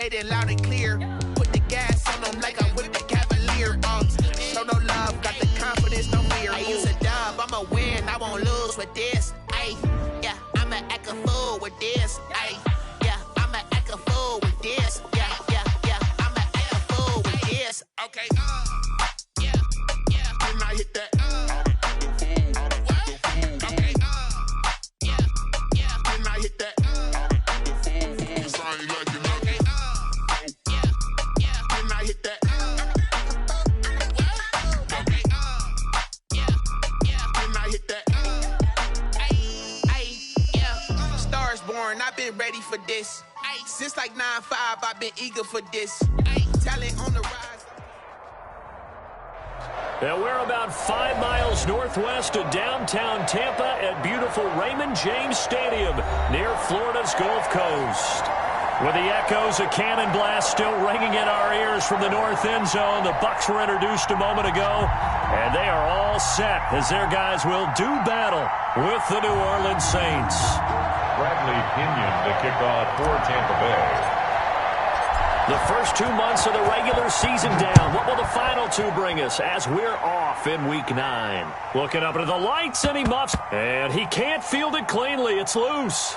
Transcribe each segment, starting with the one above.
It loud and clear. Put the gas on them like I'm with the Cavalier. Show no love, got the confidence, no fear. I use a dub, I'ma win, I won't lose with this. Ay, yeah, I'ma act a fool with this. Ay, yeah, I'ma act a fool with this. Yeah, I'ma act a fool with this. Okay, yeah, when I hit that. I've been ready for this. Since like 9-5, I've been eager for this. Talent on the rise. And we're about 5 miles northwest of downtown Tampa at beautiful Raymond James Stadium near Florida's Gulf Coast. With the echoes of cannon blast still ringing in our ears from the north end zone, the Bucs were introduced a moment ago, and they are all set as their guys will do battle with the New Orleans Saints. Bradley Pinion to kick off for Tampa Bay. The first 2 months of the regular season down. What will the final 2 bring us as we're off in Week 9? Looking up into the lights, and he muffs. And he can't field it cleanly. It's loose.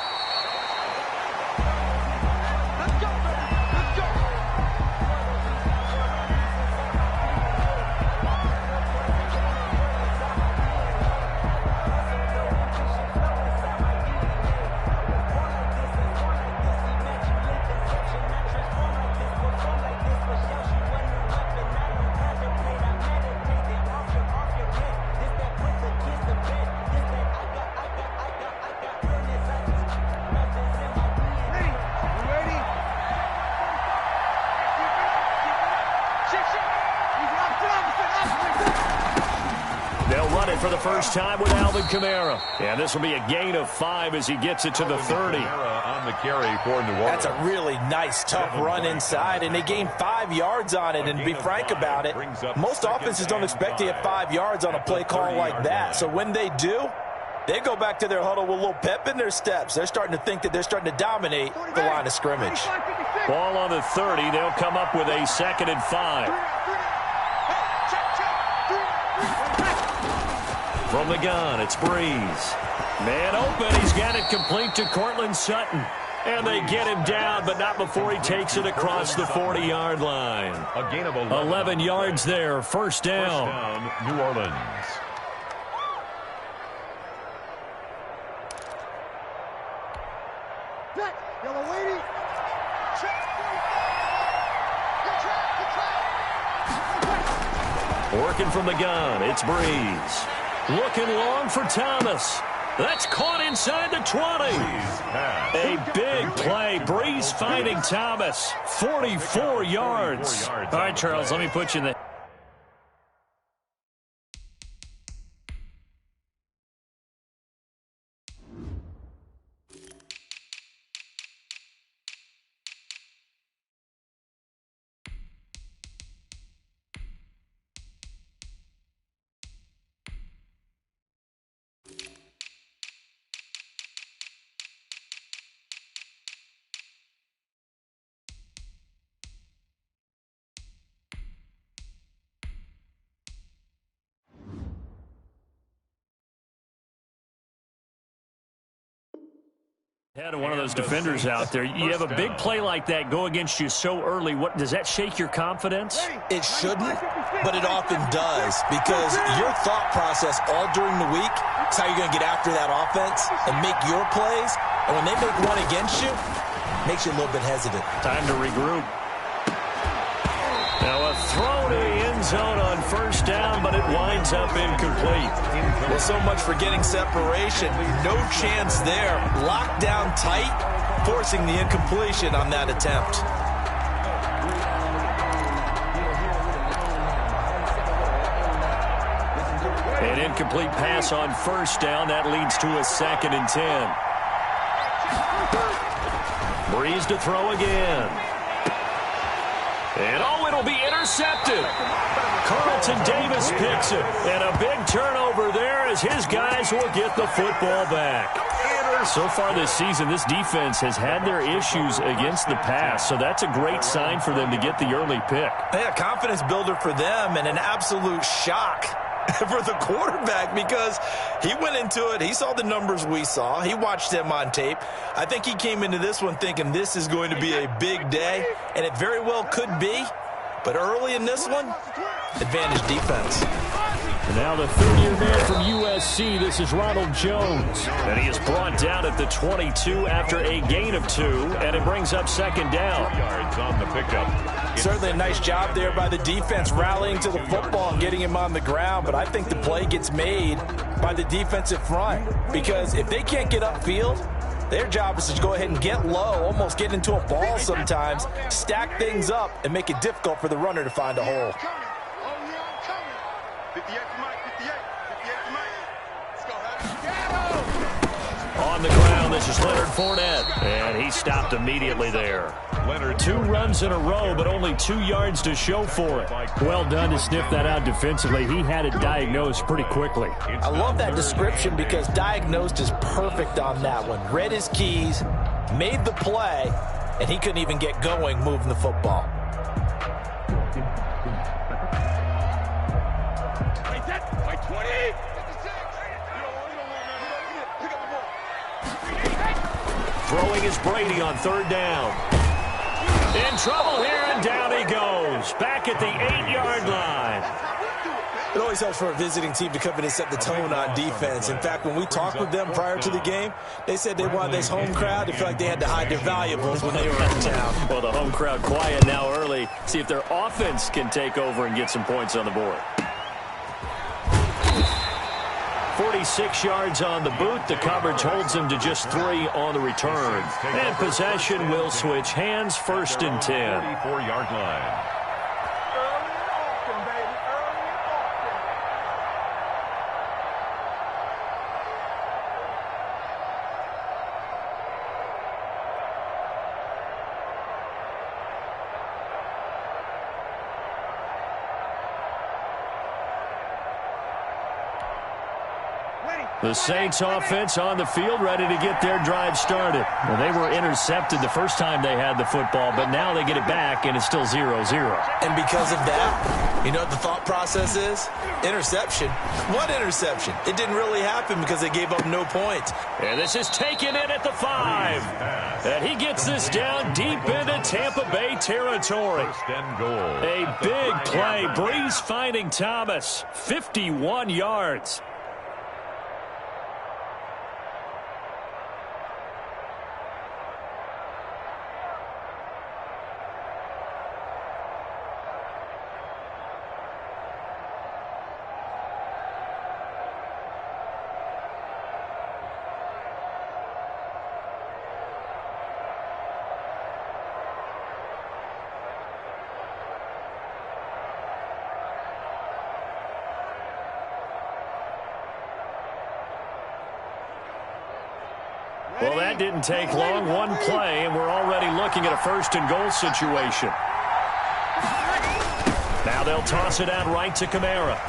For the first time with Alvin Kamara. And this will be a gain of 5 as he gets it to the 30. On the carry for New Orleans. That's a really nice, tough run inside, and they gained 5 yards on it. And to be frank about it, most offenses don't expect to get 5 yards on a play call like that. So when they do, they go back to their huddle with a little pep in their steps. They're starting to think that they're starting to dominate the line of scrimmage. Ball on the 30. They'll come up with a 2nd and 5. From the gun, it's Breeze. Man open, he's got it complete to Cortland Sutton. And they get him down, but not before he takes it across the 40-yard line. A gain of 11 yards there, first down. New Orleans. Working from the gun, it's Breeze. Looking long for Thomas. That's caught inside the 20. A big play. Breeze finding Thomas. 44 yards. All right, Charles, let me put you in the... Had one of those defenders out there. You have a big play like that go against you so early. What does that shake your confidence? It shouldn't, but it often does, because your thought process all during the week is how you're going to get after that offense and make your plays. And when they make one against you, it makes you a little bit hesitant. Time to regroup. Now a throw to the end zone on first down, but it winds up incomplete. Well, so much for getting separation. No chance there. Locked down tight, forcing the incompletion on that attempt. An incomplete pass on first down. That leads to a 2nd and 10. Breeze to throw again. And, oh, it'll be intercepted. Carlton Davis picks it. And a big turnover there as his guys will get the football back. Yeah, so far this season, this defense has had their issues against the pass, so that's a great sign for them to get the early pick. Yeah, confidence builder for them and an absolute shock for the quarterback because he went into it. He saw the numbers we saw. He watched them on tape. I think he came into this one thinking this is going to be a big day, and it very well could be. But early in this one, advantage defense. And now the third-year man from USC, this is Ronald Jones. And he is brought down at the 22 after a gain of 2, and it brings up second down. 2 yards on the pickup. Certainly a nice job there by the defense rallying to the football and getting him on the ground, but I think the play gets made by the defensive front because if they can't get upfield, their job is to go ahead and get low, almost get into a ball sometimes, stack things up, and make it difficult for the runner to find a hole. On the ground, this is Leonard Fournette, and he stopped immediately there. Leonard, 2 runs in a row, but only 2 yards to show for it. Well done to sniff that out defensively. He had it diagnosed pretty quickly. I love that description because diagnosed is perfect on that one. Read his keys, made the play, and he couldn't even get going moving the football. Throwing is Brady on third down. In trouble here, and down he goes. Back at the 8-yard line. It always helps for a visiting team to come in and set the tone on defense. In fact, when we talked with them prior to the game, they said they wanted this home crowd to feel like they had to hide their valuables when they were in town. Well, the home crowd quiet now early. See if their offense can take over and get some points on the board. 46 yards on the boot. The coverage holds him to just 3 on the return. And possession will switch hands, 1st and 10. 44-yard line. The Saints offense on the field, ready to get their drive started. Well, they were intercepted the first time they had the football, but now they get it back, and it's still 0-0. And because of that, you know what the thought process is? Interception. What interception? It didn't really happen because they gave up no points. And this is taken in at the 5. And he gets this down deep into Tampa Bay territory. 1st and goal. A big play. Breeze finding Thomas. 51 yards. Well, that didn't take long. One play, and we're already looking at a 1st and goal situation. Now they'll toss it out right to Kamara.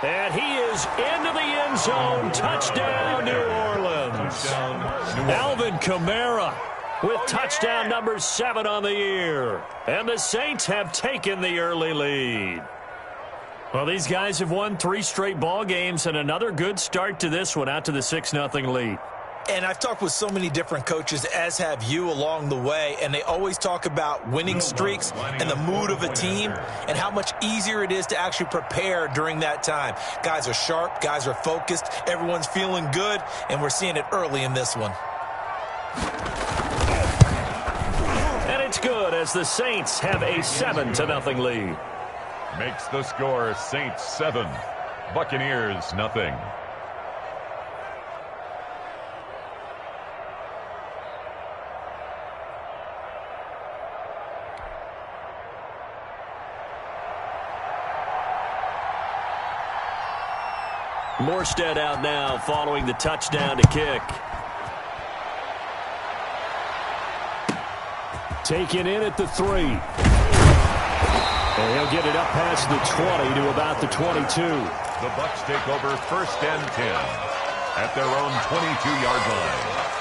And he is into the end zone. Touchdown, New Orleans. Alvin Kamara with touchdown number 7 on the year. And the Saints have taken the early lead. Well, these guys have won 3 straight ball games, and another good start to this one, out to the 6-0 lead. And I've talked with so many different coaches, as have you, along the way, and they always talk about winning streaks and the mood of a team and how much easier it is to actually prepare during that time. Guys are sharp, guys are focused, everyone's feeling good, and we're seeing it early in this one. And it's good as the Saints have a 7-0 lead. Makes the score Saints 7, Buccaneers 0. Morstead out now following the touchdown to kick. Taken in at the 3. And he'll get it up past the 20 to about the 22. The Bucs take over 1st and 10. at their own 22-yard line.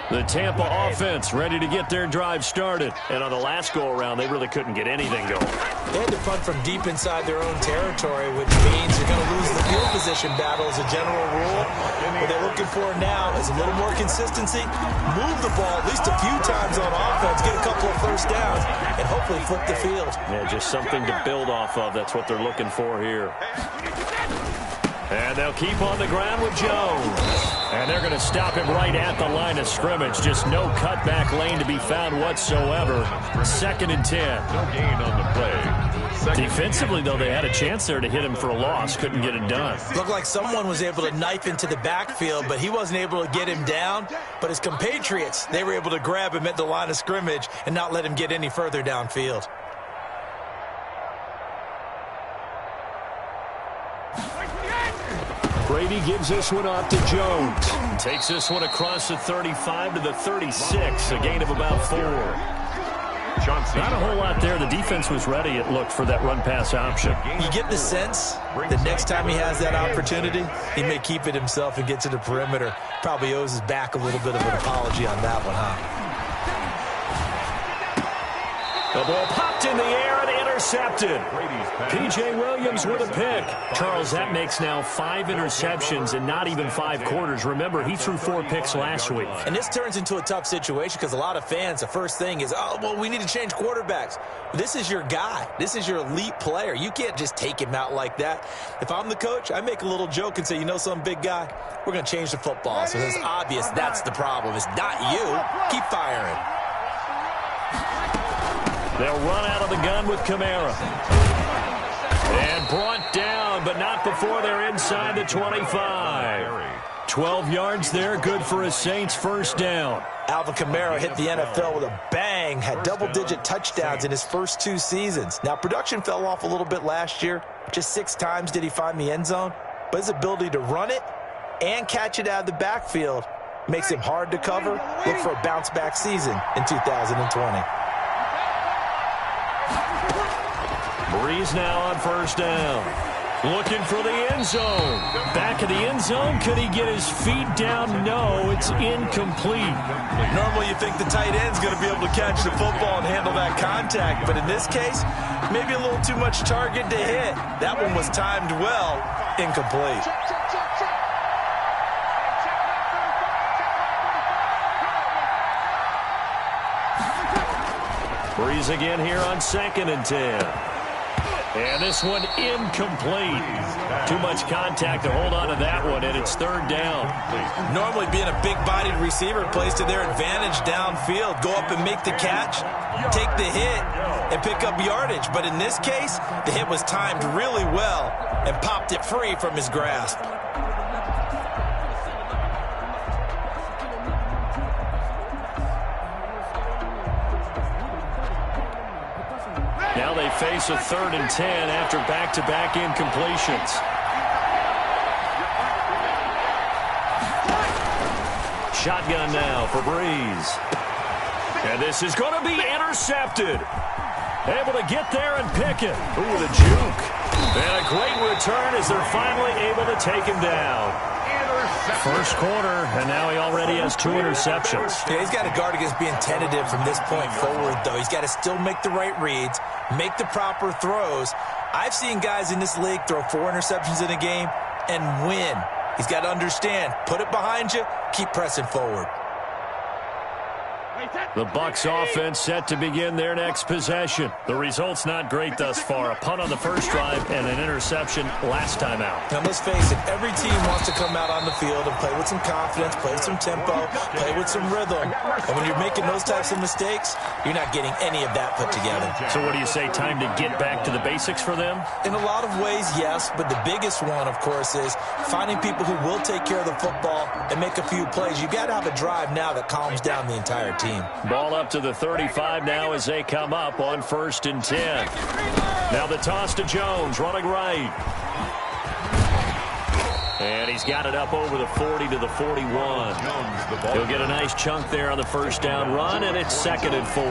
The Tampa offense ready to get their drive started. And on the last go-around, they really couldn't get anything going. They had to punt from deep inside their own territory, which means you're going to lose the field position battle as a general rule. What they're looking for now is a little more consistency, move the ball at least a few times on offense, get a couple of first downs, and hopefully flip the field. Yeah, just something to build off of. That's what they're looking for here. And they'll keep on the ground with Jones. And they're going to stop him right at the line of scrimmage. Just no cutback lane to be found whatsoever. 2nd and 10. No gain on the play. Defensively, though, they had a chance there to hit him for a loss. Couldn't get it done. Looked like someone was able to knife into the backfield, but he wasn't able to get him down. But his compatriots, they were able to grab him at the line of scrimmage and not let him get any further downfield. Brady gives this one off to Jones. Takes this one across the 35 to the 36. A gain of about 4. Not a whole lot there. The defense was ready, it looked, for that run-pass option. You get the sense that next time he has that opportunity, he may keep it himself and get to the perimeter. Probably owes his back a little bit of an apology on that one, huh? The ball popped in the air and intercepted. P.J. Williams with a pick. Charles, that makes now 5 interceptions in not even 5 quarters. Remember, he threw 4 picks last week. And this turns into a tough situation because a lot of fans, the first thing is, oh, well, we need to change quarterbacks. This is your guy. This is your elite player. You can't just take him out like that. If I'm the coach, I make a little joke and say, you know some big guy, we're going to change the football. So it's obvious that's the problem. It's not you. Keep firing. They'll run out of the gun with Kamara. And brought down, but not before they're inside the 25. 12 yards there, good for a Saints first down. Alvin Kamara hit the NFL with a bang, had double-digit touchdowns in his first 2 seasons. Now, production fell off a little bit last year. Just 6 times did he find the end zone. But his ability to run it and catch it out of the backfield makes him hard to cover. Look for a bounce-back season in 2020. Breeze now on first down. Looking for the end zone. Back of the end zone. Could he get his feet down? No, it's incomplete. Normally you think the tight end's going to be able to catch the football and handle that contact. But in this case, maybe a little too much target to hit. That one was timed well. Incomplete. Breeze again here on 2nd and 10. And this one incomplete. Too much contact to hold on to that one, and it's 3rd down. Normally being a big-bodied receiver plays to their advantage downfield. Go up and make the catch, take the hit, and pick up yardage. But in this case, the hit was timed really well and popped it free from his grasp. Now they face a 3rd and 10 after back-to-back incompletions. Shotgun now for Breeze. And this is going to be intercepted. Able to get there and pick it. Ooh, the juke. And a great return as they're finally able to take him down. First quarter, and now he already has 2 interceptions. Yeah, he's got to guard against being tentative from this point forward, though. He's got to still make the right reads, make the proper throws. I've seen guys in this league throw 4 interceptions in a game and win. He's got to understand, put it behind you, keep pressing forward. The Bucs offense set to begin their next possession. The result's not great thus far. A punt on the first drive and an interception last time out. Now, let's face it, every team wants to come out on the field and play with some confidence, play with some tempo, play with some rhythm. And when you're making those types of mistakes, you're not getting any of that put together. So what do you say, time to get back to the basics for them? In a lot of ways, yes, but the biggest one, of course, is finding people who will take care of the football and make a few plays. You've got to have a drive now that calms down the entire team. Ball up to the 35 now as they come up on 1st and 10. Now the toss to Jones, running right. And he's got it up over the 40 to the 41. He'll get a nice chunk there on the first down run, and it's 2nd and 4.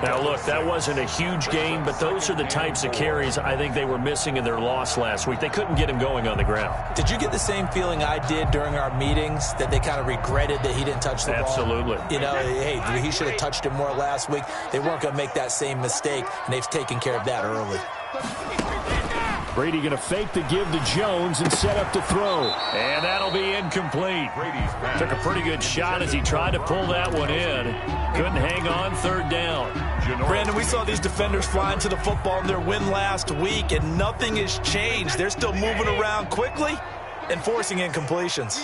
Now, look, that wasn't a huge game, but those are the types of carries I think they were missing in their loss last week. They couldn't get him going on the ground. Did you get the same feeling I did during our meetings, that they kind of regretted that he didn't touch the ball? Absolutely. You know, hey, he should have touched it more last week. They weren't going to make that same mistake, and they've taken care of that early. Brady going to fake the give to Jones and set up to throw. And that'll be incomplete. Took a pretty good shot as he tried to pull that one in. Couldn't hang on, 3rd down. Brandon, we saw these defenders flying to the football in their win last week, and nothing has changed. They're still moving around quickly and forcing incompletions.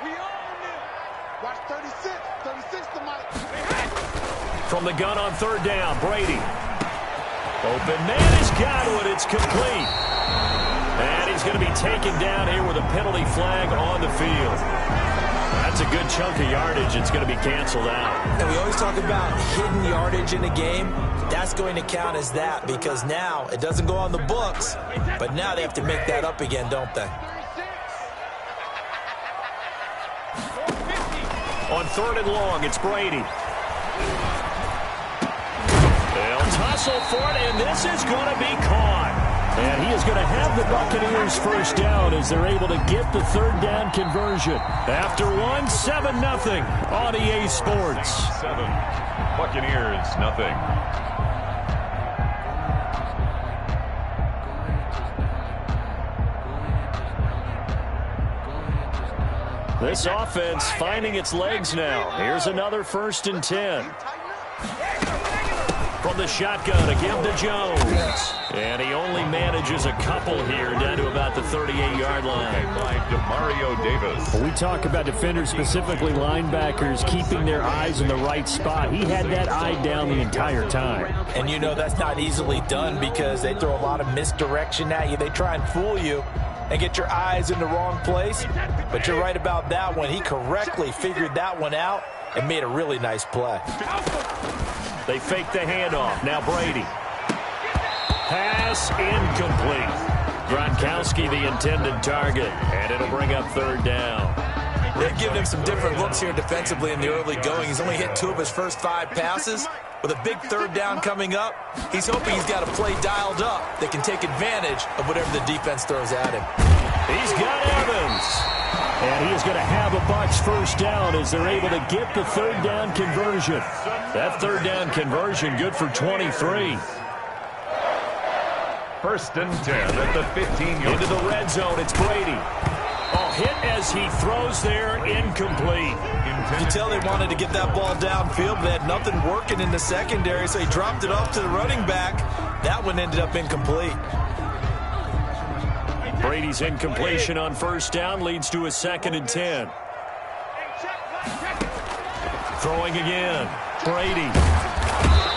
We own it. Watch 36 to Mike. From the gun on 3rd down, Brady. Open man has got it. It's complete. And he's going to be taken down here with a penalty flag on the field. That's a good chunk of yardage. It's going to be canceled out. And we always talk about hidden yardage in a game. That's going to count as that, because now it doesn't go on the books, but now they have to make that up again, don't they? On 3rd and long, it's Brady. They'll tussle for it, and this is going to be caught. And he is going to have the Buccaneers first down as they're able to get the 3rd down conversion. After 7-0 on EA Sports. 7, Buccaneers, nothing. This offense finding its legs now. Here's another 1st and 10. From the shotgun, a give to Jones. And he only manages a couple here down to about the 38-yard line. By DeMario Davis. When we talk about defenders, specifically linebackers, keeping their eyes in the right spot, he had that eye down the entire time. And you know that's not easily done because they throw a lot of misdirection at you. They try and fool you and get your eyes in the wrong place. But you're right about that one. He correctly figured that one out and made a really nice play. They fake the handoff. Now Brady. Pass incomplete. Gronkowski the intended target, and it'll bring up 3rd down. They've given him some different looks here defensively in the early going. He's only hit 2 of his first 5 passes. With a big 3rd down coming up, he's hoping he's got a play dialed up that can take advantage of whatever the defense throws at him. He's got Evans. And he is going to have a Bucs first down as they're able to get the 3rd down conversion. That 3rd down conversion good for 23. 1st and 10 at the 15-yard. Into the red zone, it's Brady. Oh, hit as he throws there, incomplete. You can tell they wanted to get that ball downfield, but they had nothing working in the secondary, so he dropped it off to the running back. That one ended up incomplete. Brady's incompletion on 1st down leads to a 2nd and 10. Throwing again. Brady.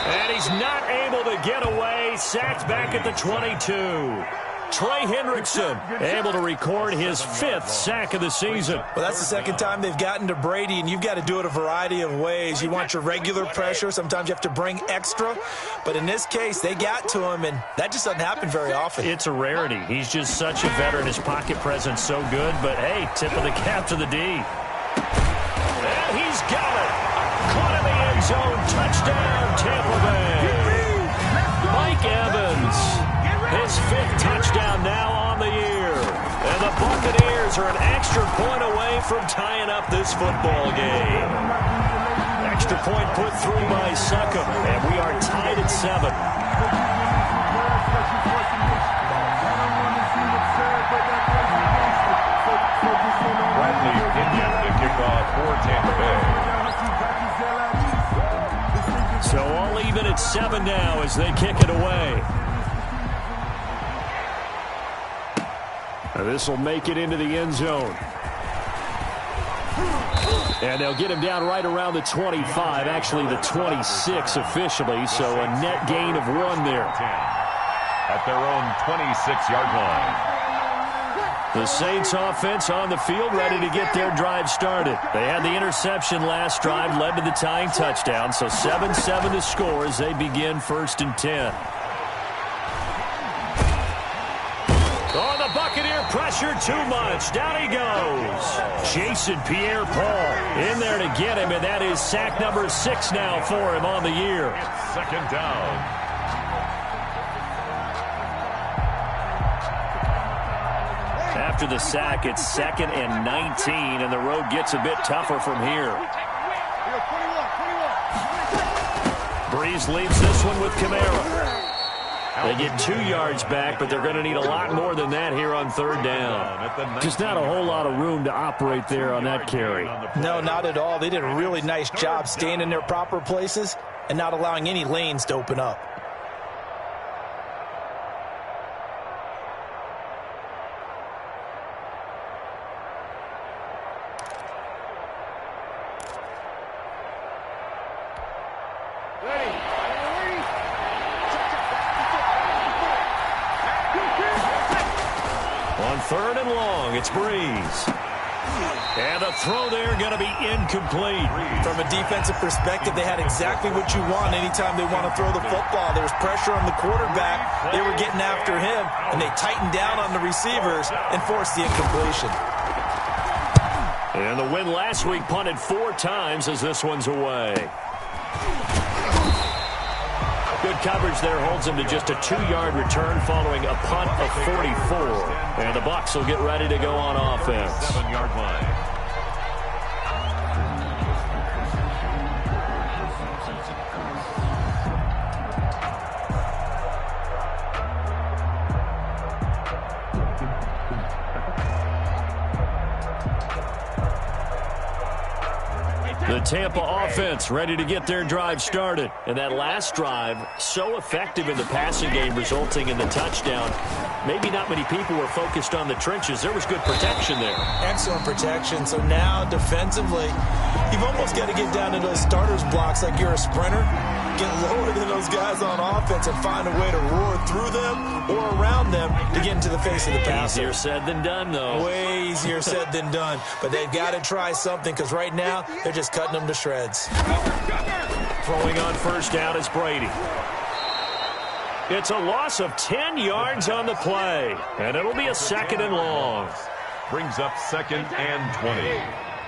And he's not able to get away. Sacked back at the 22. Trey Hendrickson able to record his 5th sack of the season. Well, that's the 2nd time they've gotten to Brady, and you've got to do it a variety of ways. You want your regular pressure. Sometimes you have to bring extra. But in this case, they got to him, and that just doesn't happen very often. It's a rarity. He's just such a veteran. His pocket presence so good. But, hey, tip of the cap to the D. And he's got it. Caught in the end zone. Touchdown, Tampa Bay. Mike Evans. His 5th touchdown now on the year. And the Buccaneers are an extra point away from tying up this football game. Extra point put through by Succop, and we are tied at 7. Bradley Pinion to kick off for Tampa Bay. So all even at 7 now as they kick it away. This will make it into the end zone. And they'll get him down right around the 25, actually the 26 officially, so a net gain of 1 there. At their own 26-yard line. The Saints offense on the field ready to get their drive started. They had the interception last drive, led to the tying touchdown, so 7-7 to score as they begin 1st and 10. Oh, the Buccaneer pressure too much. Down he goes. Jason Pierre-Paul in there to get him, and that is sack number 6 now for him on the year. It's second down. After the sack, it's 2nd and 19, and the road gets a bit tougher from here. Breeze leads this one with Kamara. They get 2 yards back, but they're going to need a lot more than that here on 3rd down. Just not a whole lot of room to operate there on that carry. No, not at all. They did a really nice job staying in their proper places and not allowing any lanes to open up. On 3rd and long, it's Breeze. And the throw there going to be incomplete. From a defensive perspective, they had exactly what you want anytime they want to throw the football. There was pressure on the quarterback. They were getting after him, and they tightened down on the receivers and forced the incompletion. And the win last week punted 4 times as this one's away. Good coverage there holds him to just a 2-yard return following a punt of 44. And the Bucs will get ready to go on offense. 7-yard line. The Tampa offense ready to get their drive started. And that last drive, so effective in the passing game, resulting in the touchdown. Maybe not many people were focused on the trenches. There was good protection there. Excellent protection. So now, defensively, you've almost got to get down to those starters blocks like you're a sprinter. Get lower than those guys on offense and find a way to roar through them or around them to get into the face of the passer. Easier said than done, though. Way easier said than done. But they've got to try something because right now they're just cutting them to shreds. Throwing on 1st down is Brady. It's a loss of 10 yards on the play. And it'll be a 2nd and long. Brings up 2nd and 20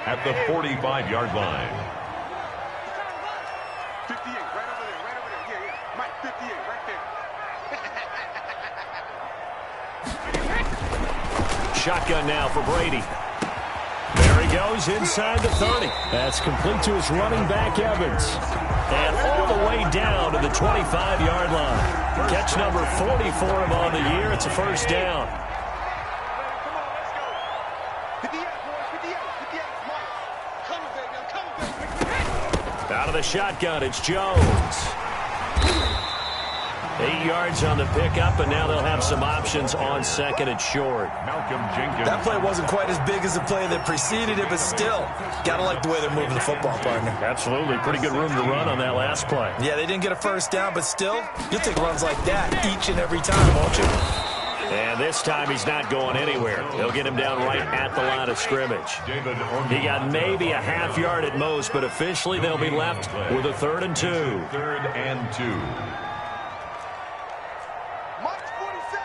at the 45-yard line. 58, right over there. Yeah. Mike, 58, right there. Shotgun now for Brady. There he goes inside the 30. That's complete to his running back, Evans. And all the way down to the 25-yard line. Catch number 40 for him on the year. It's a 1st down. Come on, let's go. 58, boys, 58. Mike, come, baby. Out of the shotgun, it's Jones. 8 yards on the pickup, and now they'll have some options on 2nd and short. Malcolm Jenkins. That play wasn't quite as big as the play that preceded it, but still, got to like the way they're moving the football, partner. Absolutely. Pretty good room to run on that last play. Yeah, they didn't get a 1st down, but still, you'll take runs like that each and every time, won't you? And this time he's not going anywhere. They'll get him down right at the line of scrimmage. He got maybe a half yard at most, but officially they'll be left with a 3rd and 2. 3rd and 2. Mike's 47.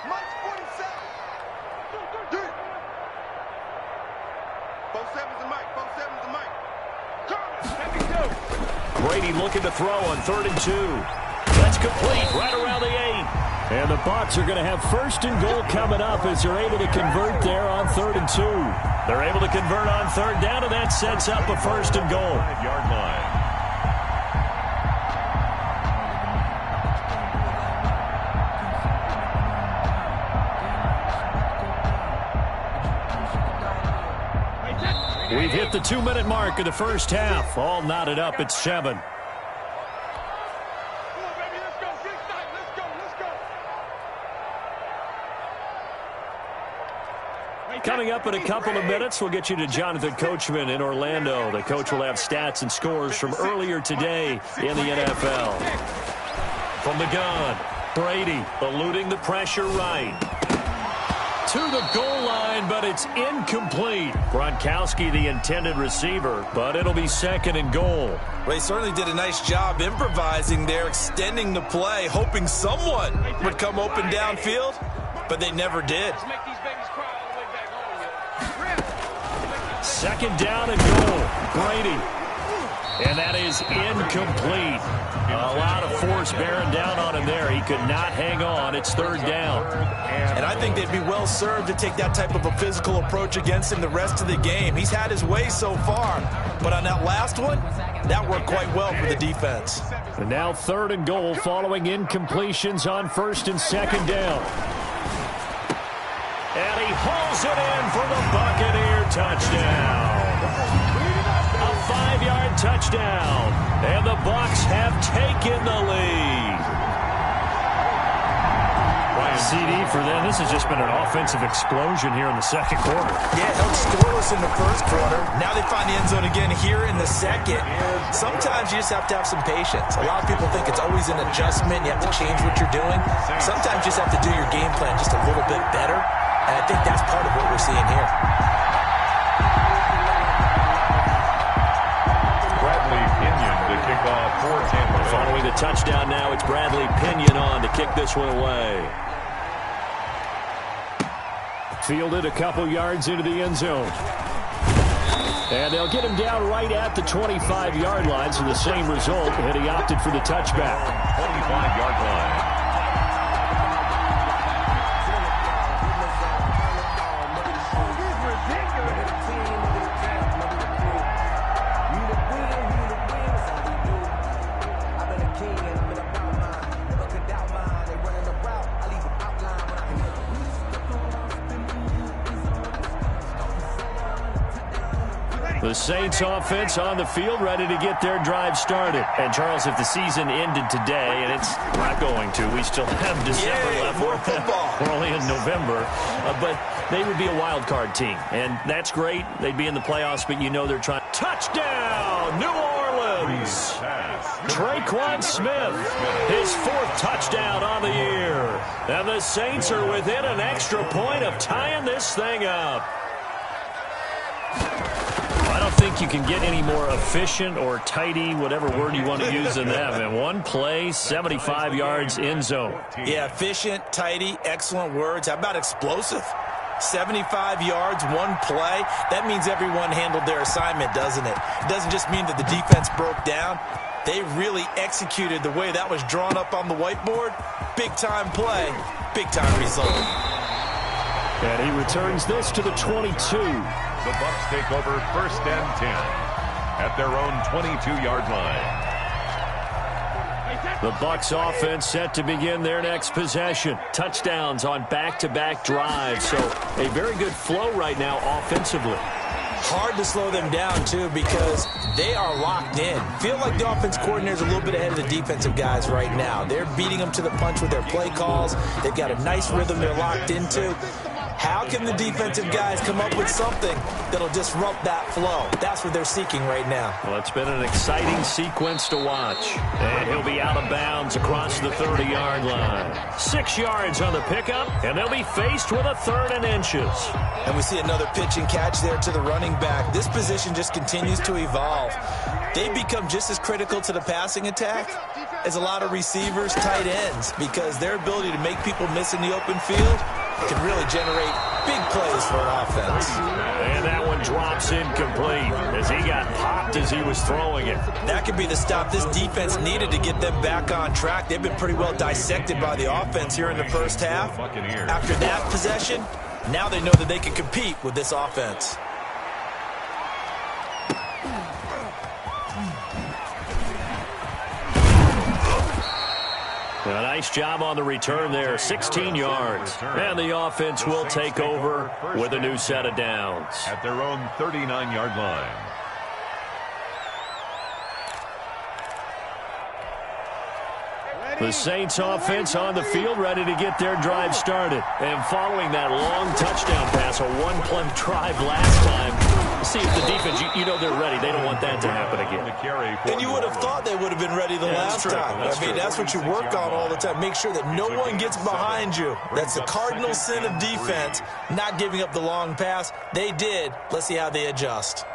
Mike's 47. Dude. 47's the Mike. 47's the Mike. Come on. Brady looking to throw on 3rd and 2. That's complete right around the 8. And the Bucs are going to have 1st and goal coming up as they're able to convert there on 3rd and 2. They're able to convert on 3rd down, and that sets up a 1st and goal. 5-yard line. We've hit the 2-minute mark of the 1st half. All knotted up at 7. Coming up in a couple of minutes, we'll get you to Jonathan Coachman in Orlando. The coach will have stats and scores from earlier today in the NFL. From the gun, Brady eluding the pressure right. To the goal line, but it's incomplete. Gronkowski, the intended receiver, but it'll be 2nd and goal. Well, he certainly did a nice job improvising there, extending the play, hoping someone would come open downfield, but they never did. Let's make these babies cry. Second down and goal. Brady. And that is incomplete. A lot of force bearing down on him there. He could not hang on. It's third down. And I think they'd be well served to take that type of a physical approach against him the rest of the game. He's had his way so far. But on that last one, that worked quite well for the defense. And now third and goal following incompletions on first and second down. And he hauls it in for the Buccaneer touchdown. A 5-yard touchdown. And the Bucs have taken the lead. CD for them. This has just been an offensive explosion here in the second quarter. Yeah, held scoreless in the first quarter. Now they find the end zone again here in the second. Sometimes you just have to have some patience. A lot of people think it's always an adjustment. You have to change what you're doing. Sometimes you just have to do your game plan just a little bit better. And I think that's part of what we're seeing here. Bradley Pinion to kick off for Tampa. Following the touchdown now, it's Bradley Pinion on to kick this one away. Fielded a couple yards into the end zone. And they'll get him down right at the 25-yard line, so the same result, and he opted for the touchback. 25-yard line. The Saints offense on the field, ready to get their drive started. And, Charles, if the season ended today, and it's not going to, we still have December left. More football. We're only in November. But they would be a wild card team. And that's great. They'd be in the playoffs, but you know they're trying. Touchdown, New Orleans. Traquan Smith, his fourth touchdown on the year. And the Saints are within an extra point of tying this thing up. I don't think you can get any more efficient or tidy, whatever word you want to use in that. And one play, 75 yards in zone. Yeah, efficient, tidy, excellent words. How about explosive? 75 yards, one play. That means everyone handled their assignment, doesn't it? It doesn't just mean that the defense broke down. They really executed the way that was drawn up on the whiteboard. Big-time play, big-time result. And he returns this to the 22. The Bucs take over first and 10 at their own 22-yard line. The Bucs offense set to begin their next possession. Touchdowns on back-to-back drives. So a very good flow right now offensively. Hard to slow them down, too, because they are locked in. Feel like the offense coordinator is a little bit ahead of the defensive guys right now. They're beating them to the punch with their play calls. They've got a nice rhythm they're locked into. How can the defensive guys come up with something that'll disrupt that flow? That's what they're seeking right now. Well, it's been an exciting sequence to watch. And he'll be out of bounds across the 30-yard line. 6 yards on the pickup, and they'll be faced with a third and inches. And we see another pitch and catch there to the running back. This position just continues to evolve. They become just as critical to the passing attack as a lot of receivers, tight ends, because their ability to make people miss in the open field can really generate big plays for an offense. And that one drops incomplete as he got popped as he was throwing it. That could be the stop this defense needed to get them back on track. They've been pretty well dissected by the offense here in the first half. After that possession, now they know that they can compete with this offense. A nice job on the return there, 16 yards. And the offense will take over with a new set of downs. At their own 39-yard line. The Saints offense on the field, ready to get their drive started. And following that long touchdown pass, a one-play drive last time. See if the defense, you know they're ready. They don't want that to happen again. And you would have thought they would have been ready the last time. I mean, that's what you work on all the time. Make sure that no one gets behind you. That's the cardinal sin of defense, not giving up the long pass. They did. Let's see how they adjust.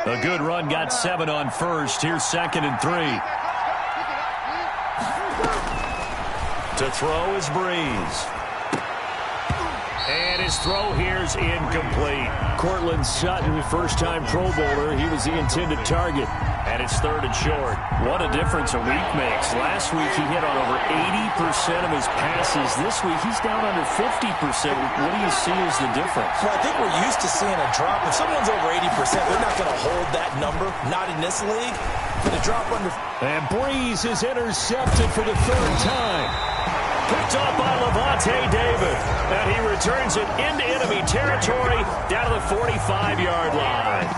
A good run got 7 on first. Here's 2nd and 3. To throw is Breeze. And his throw here's incomplete. Cortland Sutton, first-time Pro Bowler. He was the intended target. And it's 3rd and short. What a difference a week makes. Last week he hit on over 80% of his passes. This week he's down under 50%. What do you see as the difference? Well, I think we're used to seeing a drop. If someone's over 80%, they're not going to hold that number. Not in this league. But a drop under... And Breeze is intercepted for the 3rd time. Picked off by Levante David. And he returns it into enemy territory down to the 45-yard line.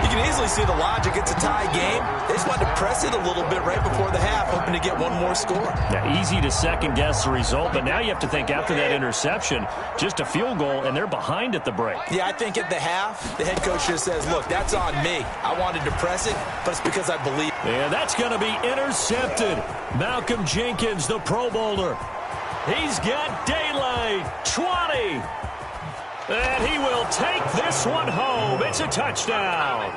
You can easily see the logic. It's a tie game. They just wanted to press it a little bit right before the half, hoping to get one more score. Yeah, easy to second-guess the result, but now you have to think after that interception, just a field goal, and they're behind at the break. Yeah, I think at the half, the head coach just says, look, that's on me. I wanted to press it, but it's because I believe. And that's going to be intercepted. Malcolm Jenkins, the Pro Bowler. He's got daylight. 20. And he will take this one home. It's a touchdown.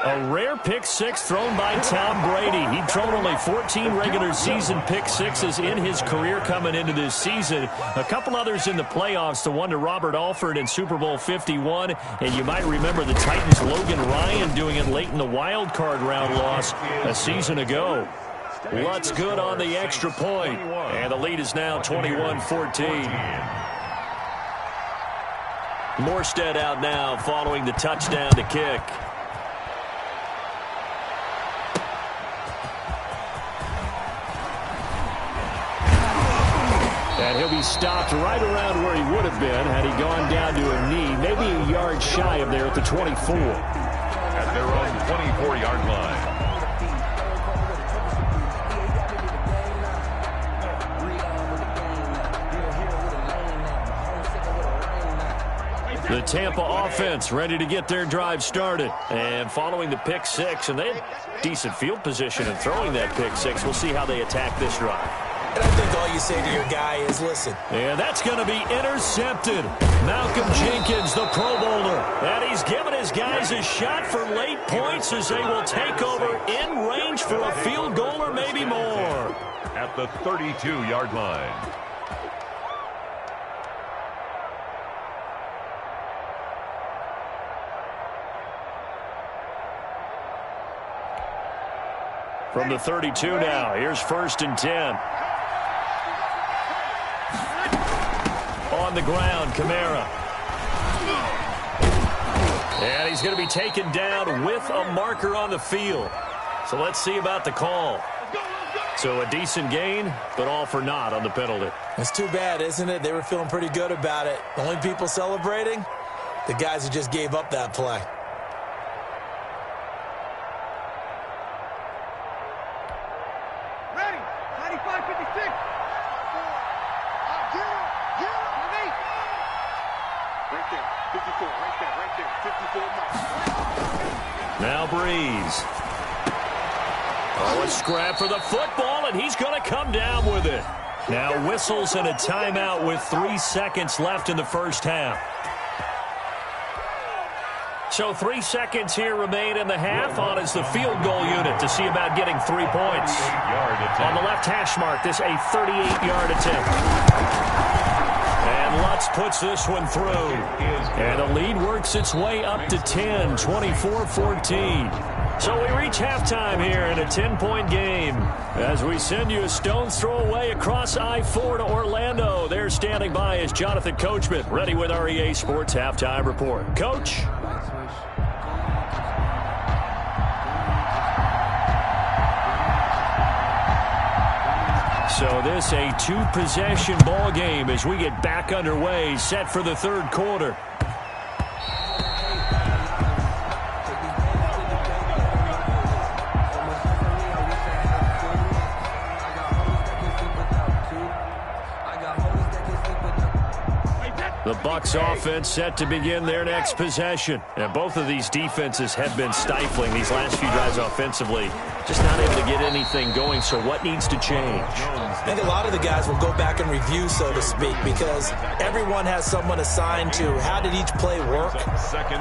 A rare pick six thrown by Tom Brady. He'd thrown only 14 regular season pick sixes in his career coming into this season. A couple others in the playoffs, the one to Robert Alford in Super Bowl 51. And you might remember the Titans' Logan Ryan doing it late in the wild card round loss a season ago. Lutz good on the extra point. And the lead is now 21-14. Morstead out now following the touchdown to kick. And he'll be stopped right around where he would have been had he gone down to a knee, maybe a yard shy of there at the 24. At their own 24-yard line. The Tampa offense ready to get their drive started. And following the pick six, and they had decent field position in throwing that pick six. We'll see how they attack this drive. And I think all you say to your guy is, listen. And that's going to be intercepted. Malcolm Jenkins, the Pro Bowler. And he's given his guys a shot for late points as they will take over in range for a field goal or maybe more. At the 32-yard line. From the 32 now, here's 1st and 10. On the ground, Kamara. And he's going to be taken down with a marker on the field. So let's see about the call. So a decent gain, but all for naught on the penalty. It's too bad, isn't it? They were feeling pretty good about it. The only people celebrating, the guys who just gave up that play. Now Breeze. Oh, a scrap for the football, and he's going to come down with it. Now whistles and a timeout with 3 seconds left in the first half. So 3 seconds here remain in the half. On is the field goal unit to see about getting 3 points. On the left hash mark, this a 38-yard attempt. And Lutz puts this one through. And the lead works its way up to 10, 24-14. So we reach halftime here in a 10-point game. As we send you a stone's throw away across I-4 to Orlando. There standing by is Jonathan Coachman, ready with our EA Sports Halftime Report. Coach? So this a two-possession ball game as we get back underway, set for the third quarter. The Bucs offense set to begin their next possession. And both of these defenses have been stifling these last few drives offensively. Just not able to get anything going, so what needs to change? I think a lot of the guys will go back and review, so to speak, because everyone has someone assigned to how did each play work.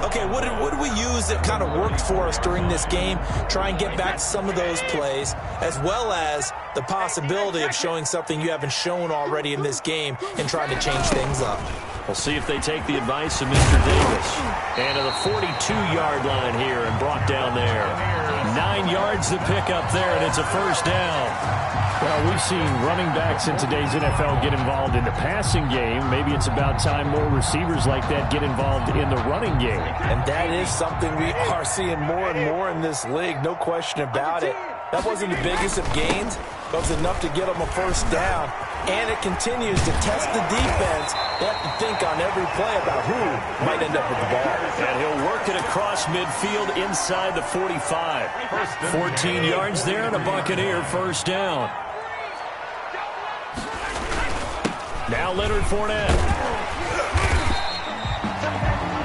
Okay, what did we use that kind of worked for us during this game? Try and get back to some of those plays, as well as the possibility of showing something you haven't shown already in this game and trying to change things up. We'll see if they take the advice of Mr. Davis. And to the 42-yard line here and brought down there. 9 yards to pick up there, and it's a first down. Well, we've seen running backs in today's NFL get involved in the passing game. Maybe it's about time more receivers like that get involved in the running game. And that is something we are seeing more and more in this league, no question about it. That wasn't the biggest of gains, but it was enough to get them a first down. And it continues to test the defense. They have to think on every play about who might end up with the ball. And he'll work it across midfield inside the 45. 14 yards there and a Buccaneer first down. Now Leonard Fournette.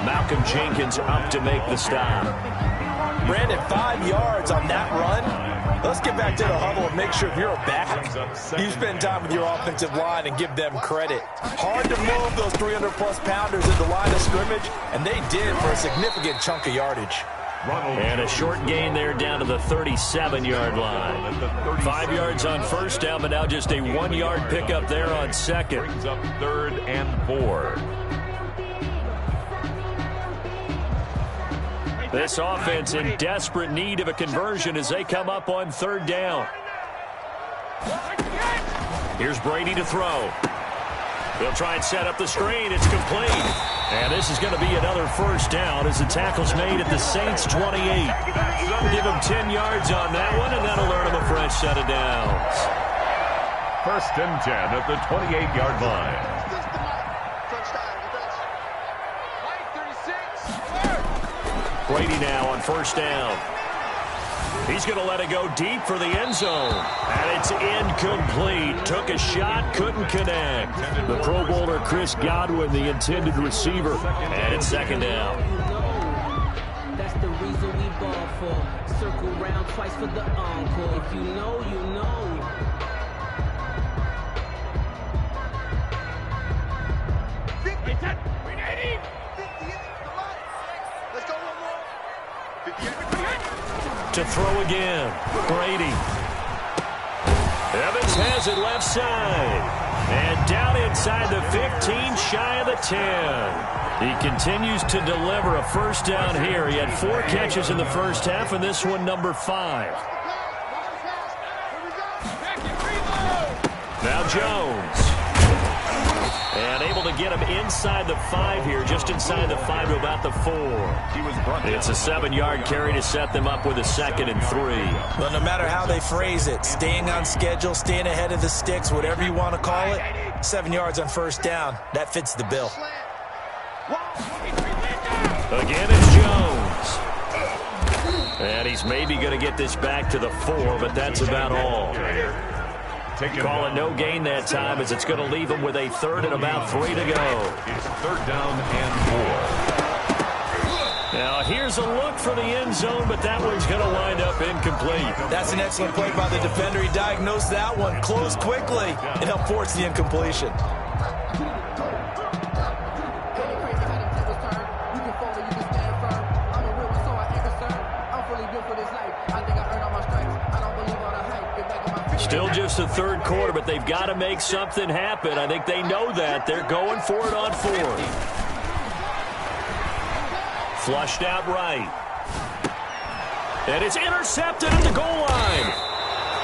Malcolm Jenkins up to make the stop. Brandon, 5 yards on that run. Let's get back to the huddle and make sure if you're a back, you spend time with your offensive line and give them credit. Hard to move those 300-plus pounders at the line of scrimmage, and they did for a significant chunk of yardage. And a short gain there down to the 37-yard line. 5 yards on first down, but now just a 1-yard pickup there on second. Brings up 3rd and 4. This offense in desperate need of a conversion as they come up on 3rd down. Here's Brady to throw. They'll try and set up the screen. It's complete. And this is going to be another first down as the tackle's made at the Saints' 28. Give them 10 yards on that one, and that'll earn them a fresh set of downs. 1st and 10 at the 28-yard line. Brady now on first down. He's going to let it go deep for the end zone. And it's incomplete. Took a shot, couldn't connect. The Pro Bowler Chris Godwin, the intended receiver. And it's 2nd down. That's the reason we ball for. Circle round twice for the encore. If you know, you know. To throw again. Brady. Evans has it left side. And down inside the 15, shy of the 10. He continues to deliver a first down here. He had 4 catches in the first half, and this one number 5. Now Jones. And able to get him inside the 5 here, just inside the 5 to about the 4. It's a 7-yard carry to set them up with a 2nd and 3. Well, no matter how they phrase it, staying on schedule, staying ahead of the sticks, whatever you want to call it, 7 yards on first down, that fits the bill. Again, it's Jones. And he's maybe going to get this back to the 4, but that's about all. Call it no gain that time as it's going to leave him with a 3rd and about 3 to go. It's 3rd down and 4. Now here's a look for the end zone, but that one's going to wind up incomplete. That's an excellent play by the defender. He diagnosed that one, closed quickly, and helped force the incompletion. Still just the 3rd quarter, but they've got to make something happen. I think they know that. They're going for it on 4th. Flushed out right. And it's intercepted at the goal line.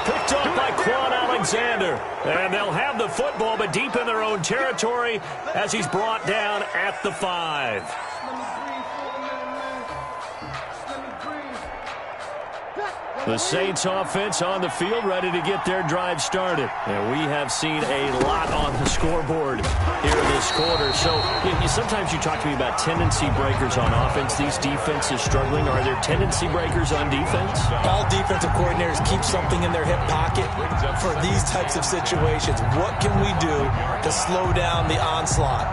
Picked up by Quan Alexander. And they'll have the football, but deep in their own territory as he's brought down at the 5. The Saints offense on the field, ready to get their drive started. And we have seen a lot on the scoreboard here this quarter. So sometimes you talk to me about tendency breakers on offense. These defenses struggling. Are there tendency breakers on defense? All defensive coordinators keep something in their hip pocket for these types of situations. What can we do to slow down the onslaught?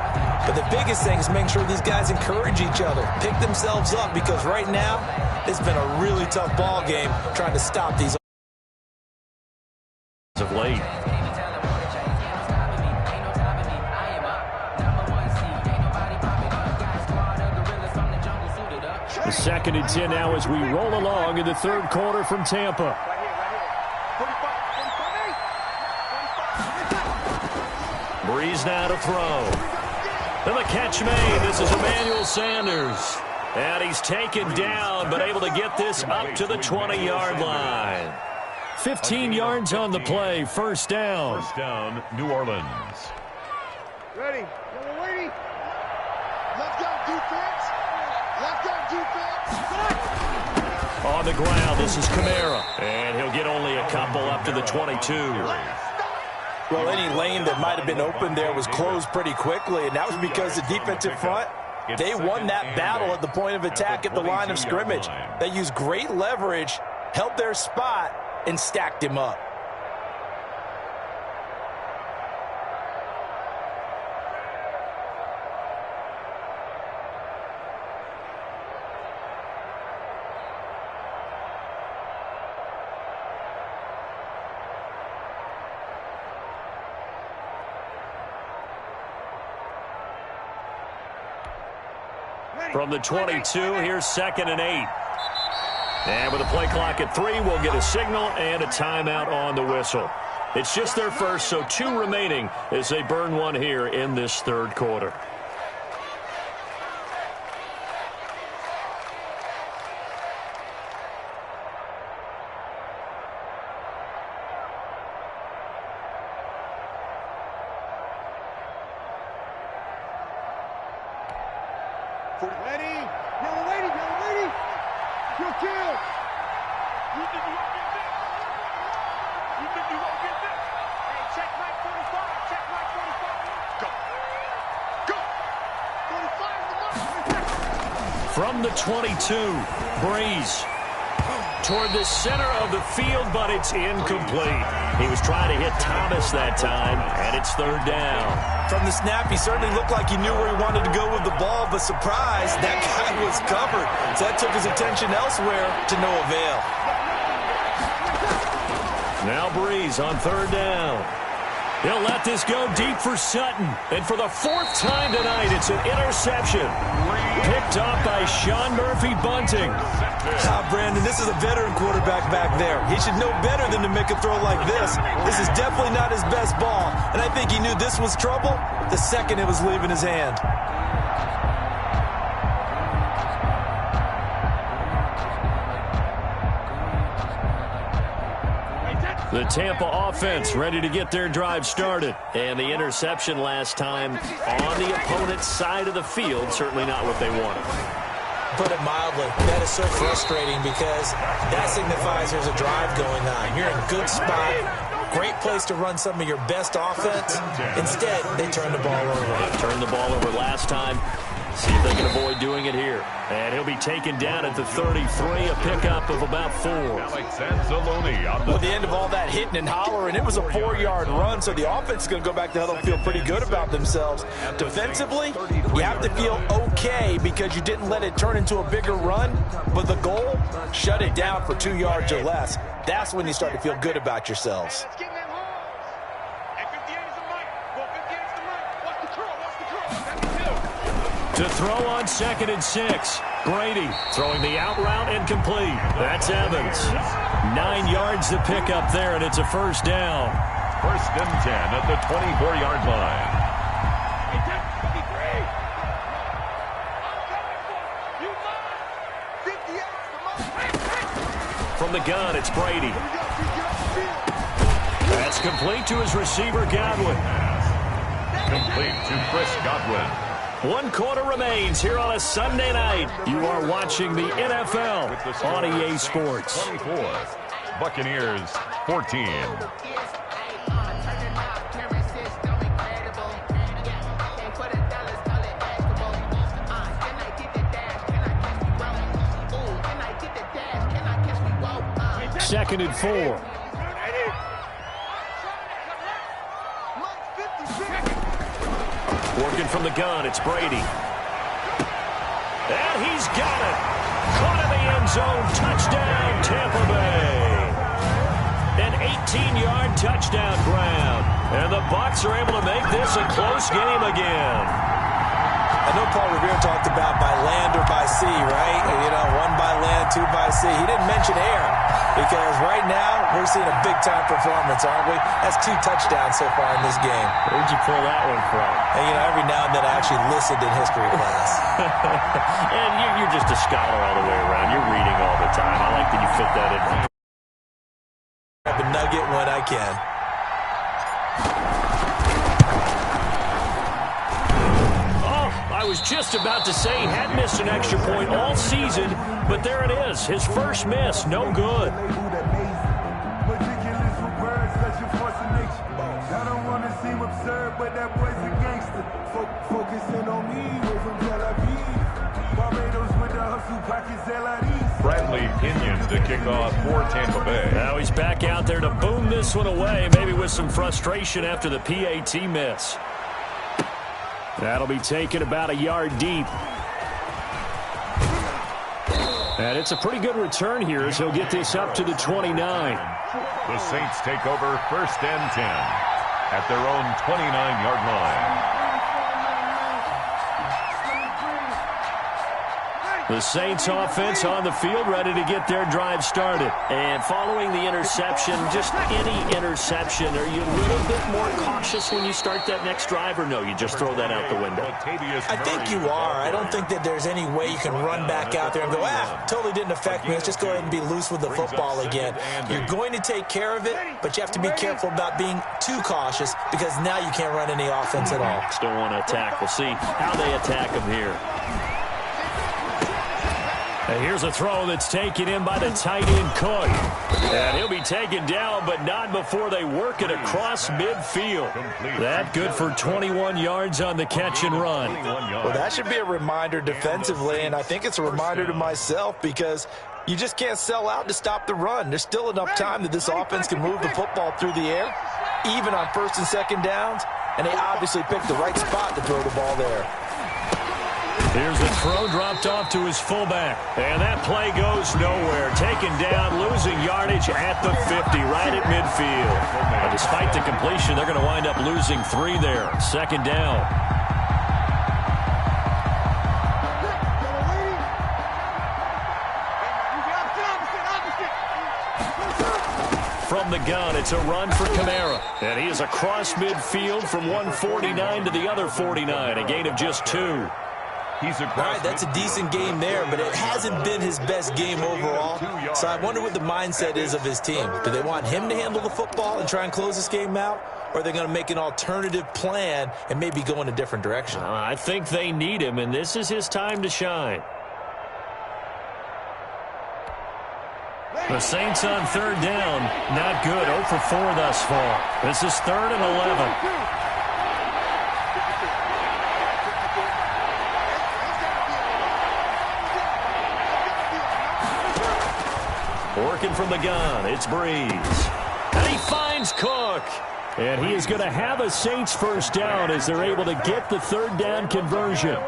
But the biggest thing is making sure these guys encourage each other, pick themselves up, because right now it's been a really tough ball game trying to stop these of late. The 2nd and 10 now as we roll along in the third quarter from Tampa. Breeze now to throw. And the catch made. This is Emmanuel Sanders. And he's taken down, but able to get this up to the 20-yard line. 15 yards on the play. First down. First down, New Orleans. Ready. Yellow lady. Left guard defense. Left guard defense. On the ground, this is Kamara. And he'll get only a couple up to the 22. Well, any lane that might have been open there was closed pretty quickly, and that was because the defensive front, they won that battle at the point of attack at the line of scrimmage. They used great leverage, held their spot, and stacked him up. From the 22, here's 2nd and 8. And with a play clock at 3, we'll get a signal and a timeout on the whistle. It's just their first, so 2 remaining as they burn one here in this third quarter. Ready. Yellow lady. Yellow lady. You're killed. You think you won't get this? You think you won't get this? Hey, check Mike 45. Check Mike 45. Go. Go. 45 is the mark. From the 22, Breeze toward the center of the field, but it's incomplete. He was trying to hit Thomas that time, and it's third down. From the snap, he certainly looked like he knew where he wanted to go with the ball, but surprise, that guy was covered. So that took his attention elsewhere to no avail. Now Breeze on third down. He'll let this go deep for Sutton. And for the 4th time tonight, it's an interception. Picked off by Sean Murphy-Bunting. Brandon, this is a veteran quarterback back there. He should know better than to make a throw like this. This is definitely not his best ball. And I think he knew this was trouble the second it was leaving his hand. The Tampa offense ready to get their drive started. And the interception last time on the opponent's side of the field, certainly not what they wanted. Put it mildly, that is so frustrating because that signifies there's a drive going on. You're in a good spot, great place to run some of your best offense. Instead, they turn the ball over. They turned the ball over last time. See if they can avoid doing it here. And he'll be taken down at the 33, a pickup of about 4. With the end of all that hitting and hollering, it was a 4-yard run, so the offense is going to go back to huddle and feel pretty good about themselves. Defensively, you have to feel okay because you didn't let it turn into a bigger run, but the goal, shut it down for 2 yards or less. That's when you start to feel good about yourselves. To throw on 2nd and 6. Brady throwing the out route incomplete. That's Evans. 9 yards to pick up there, and it's a first down. First and 10 at the 24-yard line. From the gun, it's Brady. That's complete to his receiver, Godwin. Complete to Chris Godwin. 1 quarter remains here on a Sunday night. You are watching the NFL on EA Sports. 24. Buccaneers 14. Second and 4. Working from the gun, it's Brady. And he's got it. Caught in the end zone. Touchdown, Tampa Bay. An 18-yard touchdown grab. And the Bucs are able to make this a close game again. I know Paul Revere talked about by land or by sea, right? You know, one by land, two by sea. He didn't mention air because right now we're seeing a big-time performance, aren't we? That's 2 touchdowns so far in this game. Where'd you pull that one from? And, you know, every now and then I actually listened in history class. And you're just a scholar all the way around. You're reading all the time. I like that you fit that in. Grab a nugget when I can. I was just about to say he had missed an extra point all season, but there it is. His first miss, no good. Bradley Pinion to kick off for Tampa Bay. Now he's back out there to boom this one away, maybe with some frustration after the PAT miss. That'll be taken about a yard deep. And it's a pretty good return here as he'll get this up to the 29. The Saints take over 1st and 10 at their own 29-yard line. The Saints offense on the field, ready to get their drive started. And following the interception, just any interception, are you a little bit more cautious when you start that next drive, or no, you just throw that out the window? I think you are. I don't think that there's any way you can run back out there and go, totally didn't affect me. Let's just go ahead and be loose with the football again. You're going to take care of it, but you have to be careful about being too cautious because now you can't run any offense at all. Still want to attack. We'll see how they attack him here. And here's a throw that's taken in by the tight end Cook. And he'll be taken down, but not before they work it across midfield. That good for 21 yards on the catch and run. Well, that should be a reminder defensively, and I think it's a reminder to myself because you just can't sell out to stop the run. There's still enough time that this offense can move the football through the air, even on 1st and 2nd downs, and they obviously picked the right spot to throw the ball there. Here's the throw dropped off to his fullback. And that play goes nowhere. Taken down, losing yardage at the 50, right at midfield. But despite the completion, they're going to wind up losing 3 there. 2nd down. From the gun, it's a run for Kamara. And he is across midfield from 149 to the other 49, a gain of just 2. All right, that's a decent game there, but it hasn't been his best game overall. So I wonder what the mindset is of his team. Do they want him to handle the football and try and close this game out? Or are they going to make an alternative plan and maybe go in a different direction? I think they need him, and this is his time to shine. The Saints on 3rd down. Not good. 0 for 4 thus far. This is 3rd and 11. Working from the gun, it's Breeze. And he finds Cook. And he is going to have a Saints first down as they're able to get the 3rd down conversion.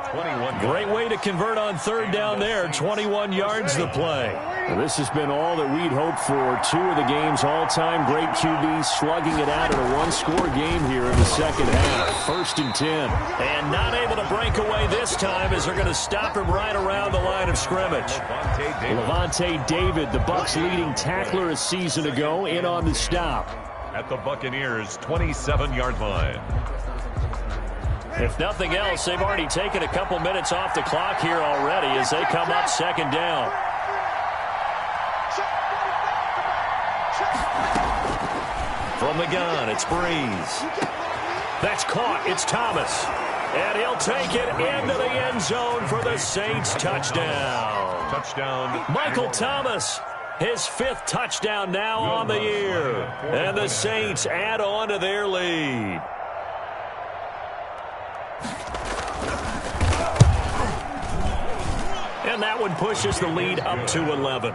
Great way to convert on 3rd down there. 21 yards the play. Well, this has been all that we'd hoped for. 2 of the game's all-time great QBs slugging it out in a 1-score game here in the 2nd half. 1st and 10. And not able to break away this time as they're going to stop him right around the line of scrimmage. Levante David, the Bucs' leading tackler a season ago, in on the stop. At the Buccaneers' 27-yard line. If nothing else, they've already taken a couple minutes off the clock here already as they come up 2nd down. From the gun, it's Breeze. That's caught. It's Thomas. And he'll take it into the end zone for the Saints touchdown. Touchdown. Michael Thomas. His 5th touchdown now on the year. And the Saints add on to their lead. And that one pushes the lead up to 11.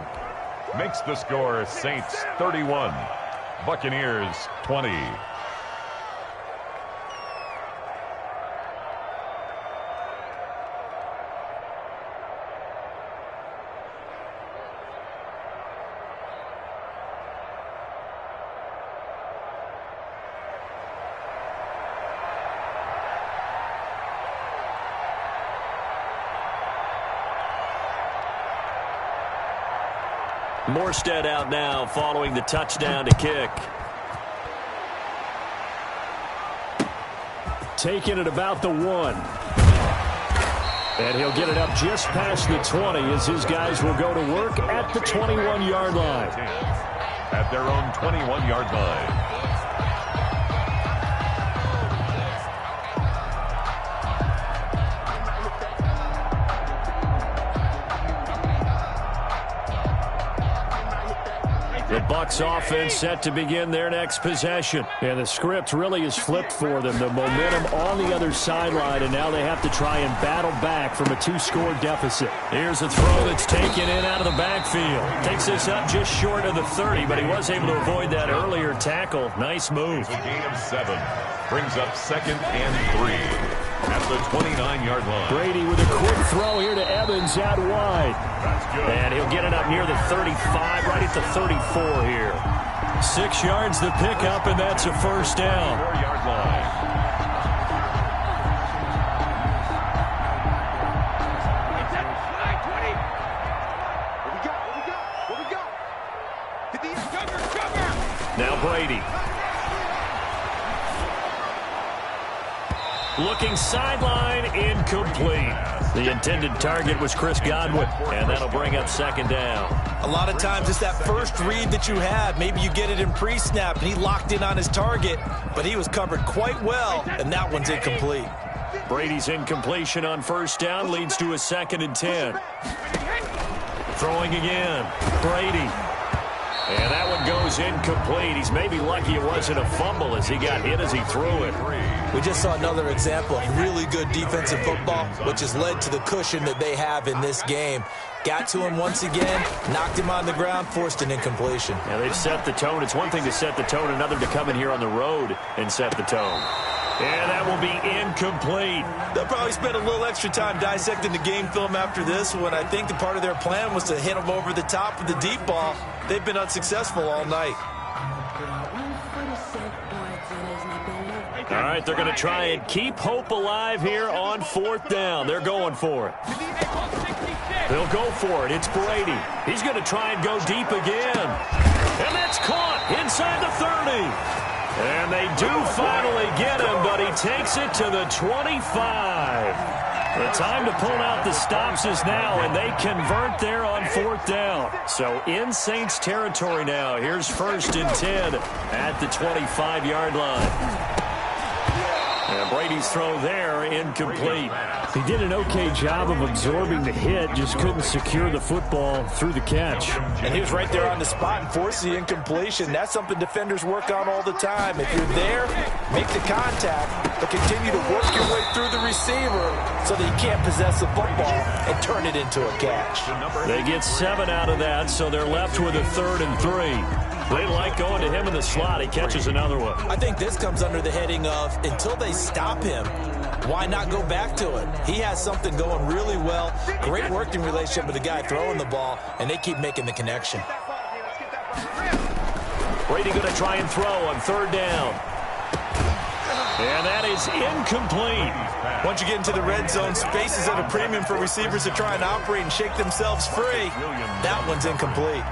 Makes the score Saints 31, Buccaneers 20. Morstead out now following the touchdown to kick. Taking it about the 1. And he'll get it up just past the 20 as his guys will go to work at the 21-yard line. At their own 21-yard line. The Bucs offense set to begin their next possession. And the script really is flipped for them. The momentum on the other sideline, and now they have to try and battle back from a 2-score deficit. Here's a throw that's taken in out of the backfield. Takes this up just short of the 30, but he was able to avoid that earlier tackle. Nice move. It's a gain of 7. Brings up 2nd and 3. At the 29-yard line. Brady with a quick throw here to Evans out wide. That's good. And he'll get it up near the 35, right at the 34 here. 6 yards the pickup, and that's a first down. 4-yard line. What we got? Get the cover. Now Brady. Looking sideline, incomplete. The intended target was Chris Godwin, and that'll bring up 2nd down. A lot of times it's that first read that you have. Maybe you get it in pre-snap, and he locked in on his target, but he was covered quite well, and that one's incomplete. Brady's incompletion on first down leads to a 2nd and 10. Throwing again. Brady. And that one goes incomplete. He's maybe lucky it wasn't a fumble as he got hit as he threw it. We just saw another example of really good defensive football, which has led to the cushion that they have in this game. Got to him once again, knocked him on the ground, forced an incompletion. Yeah, they've set the tone. It's one thing to set the tone, another to come in here on the road and set the tone. And that will be incomplete. They'll probably spend a little extra time dissecting the game film after this one. I think the part of their plan was to hit him over the top with the deep ball. They've been unsuccessful all night. All right, they're going to try and keep hope alive here on 4th down. They're going for it. They'll go for it. It's Brady. He's going to try and go deep again. And that's caught inside the 30. And they do finally get him, but he takes it to the 25. The time to pull out the stops is now, and they convert there on 4th down. So in Saints territory now. Here's 1st and 10 at the 25-yard line. And Brady's throw there, incomplete. He did an okay job of absorbing the hit, just couldn't secure the football through the catch. And he was right there on the spot and forced the incompletion. That's something defenders work on all the time. If you're there, make the contact, but continue to work your way through the receiver so that you can't possess the football and turn it into a catch. They get 7 out of that, so they're left with a 3rd and 3. They like going to him in the slot. He catches another one. I think this comes under the heading of until they stop him, why not go back to it? He has something going really well. Great working relationship with the guy throwing the ball, and they keep making the connection. Brady going to try and throw on 3rd down. And that is incomplete. Once you get into the red zone, space is at a premium for receivers to try and operate and shake themselves free. That one's incomplete.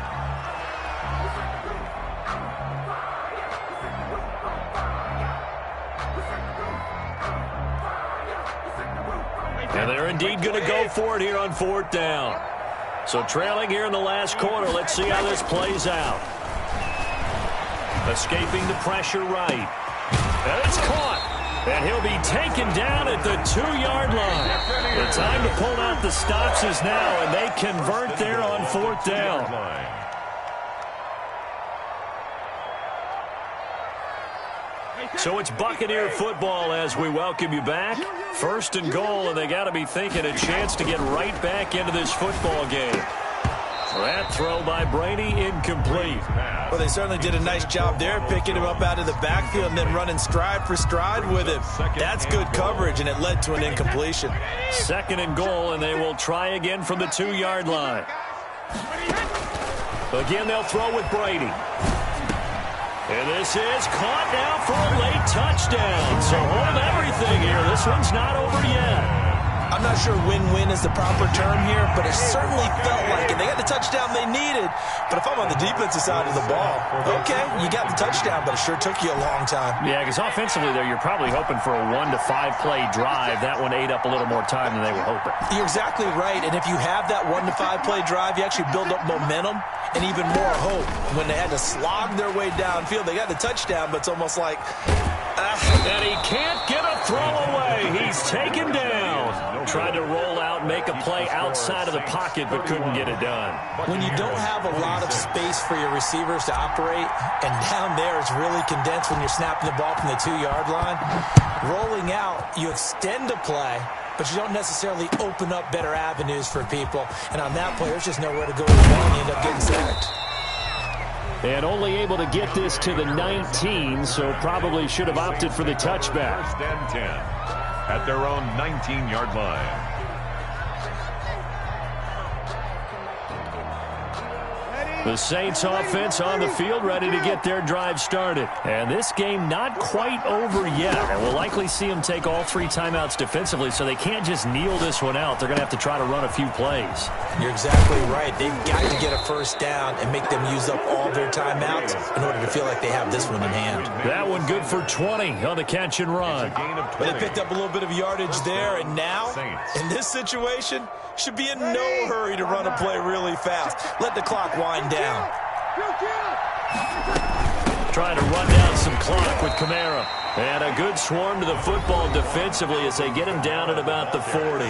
And they're indeed going to go for it here on 4th down. So trailing here in the last quarter, let's see how this plays out. Escaping the pressure right. And it's caught. And he'll be taken down at the 2-yard line. The time to pull out the stops is now, and they convert there on 4th down. So it's Buccaneer football as we welcome you back. 1st and goal, and they got to be thinking a chance to get right back into this football game. That throw by Brady, incomplete. Well, they certainly did a nice job there, picking him up out of the backfield and then running stride for stride with him. That's good coverage, and it led to an incompletion. 2nd and goal, and they will try again from the 2-yard line. Again, they'll throw with Brady. And this is caught now for a late touchdown. So hold everything here. This one's not over yet. I'm not sure win-win is the proper term here, but it certainly felt like it. They got the touchdown they needed, but if I'm on the defensive side of the ball, okay, you got the touchdown, but it sure took you a long time. Yeah, because offensively there, you're probably hoping for a 1 to 5 play drive. That one ate up a little more time than they were hoping. You're exactly right, and if you have that 1 to 5 play drive, you actually build up momentum and even more hope. When they had to slog their way downfield, they got the touchdown, but it's almost like... And he can't get a throw away. He's taken down. Tried to roll out, make a play outside of the pocket, but couldn't get it done. When you don't have a lot of space for your receivers to operate, and down there it's really condensed when you're snapping the ball from the 2-yard line, rolling out, you extend a play, but you don't necessarily open up better avenues for people. And on that play, there's just nowhere to go with the ball, and you end up getting sacked. And only able to get this to the 19, so probably should have opted for the touchback. First and 10 at their own 19-yard line. The Saints offense on the field, ready to get their drive started. And this game not quite over yet. And we'll likely see them take all 3 timeouts defensively, so they can't just kneel this one out. They're going to have to try to run a few plays. You're exactly right. They've got to get a first down and make them use up all their timeouts in order to feel like they have this one in hand. That one good for 20 on the catch and run. But they picked up a little bit of yardage there, and now, in this situation, should be in no hurry to run a play really fast. Let the clock wind down. Trying to run down some clock with Kamara. And a good swarm to the football defensively as they get him down at about the 40.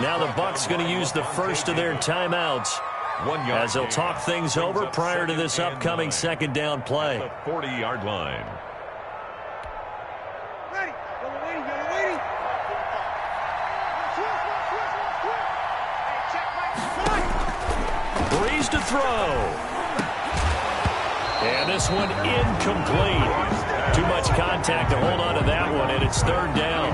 Now the Bucs going to use the first of their timeouts as they'll talk things over prior to this upcoming second down play. The 40-yard line. Breeze to throw. And this one incomplete. Too much contact to hold on to that one, and it's third down.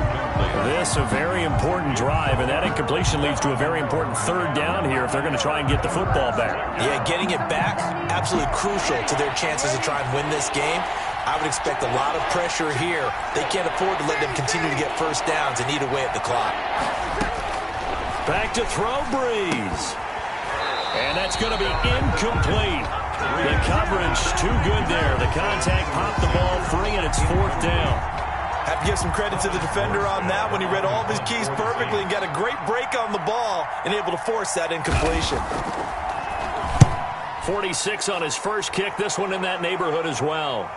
This a very important drive, and that incompletion leads to a very important third down here if they're going to try and get the football back. Yeah, getting it back, absolutely crucial to their chances to try and win this game. I would expect a lot of pressure here. They can't afford to let them continue to get first downs and eat away at the clock. Back to throw, Breeze. And that's going to be incomplete. The coverage too good there. The contact popped the ball free, and it's fourth down. Have to give some credit to the defender on that when he read all of his keys perfectly and got a great break on the ball and able to force that incompletion. 46 on his first kick. This one in that neighborhood as well.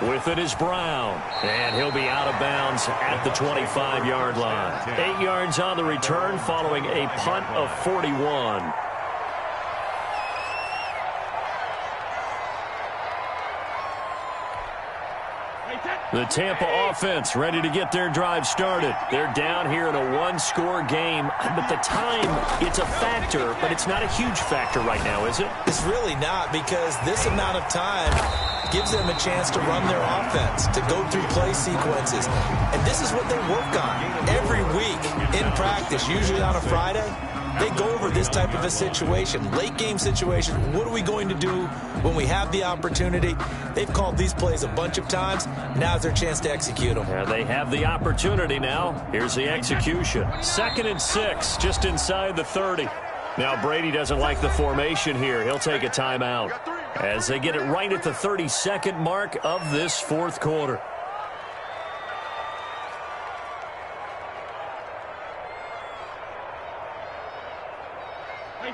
With it is Brown, and he'll be out of bounds at the 25-yard line. 8 yards on the return following a punt of 41. The Tampa offense ready to get their drive started. They're down here in a one-score game, but the time, it's a factor, but it's not a huge factor right now, is it? It's really not, because this amount of time gives them a chance to run their offense, to go through play sequences. And this is what they work on every week in practice, usually on a Friday. They go over this type of a situation, late game situation. What are we going to do when we have the opportunity? They've called these plays a bunch of times. Now's their chance to execute them. They have the opportunity now. Here's the execution. 2nd and 6, just inside the 30. Now Brady doesn't like the formation here. He'll take a timeout as they get it right at the 32nd mark of this fourth quarter.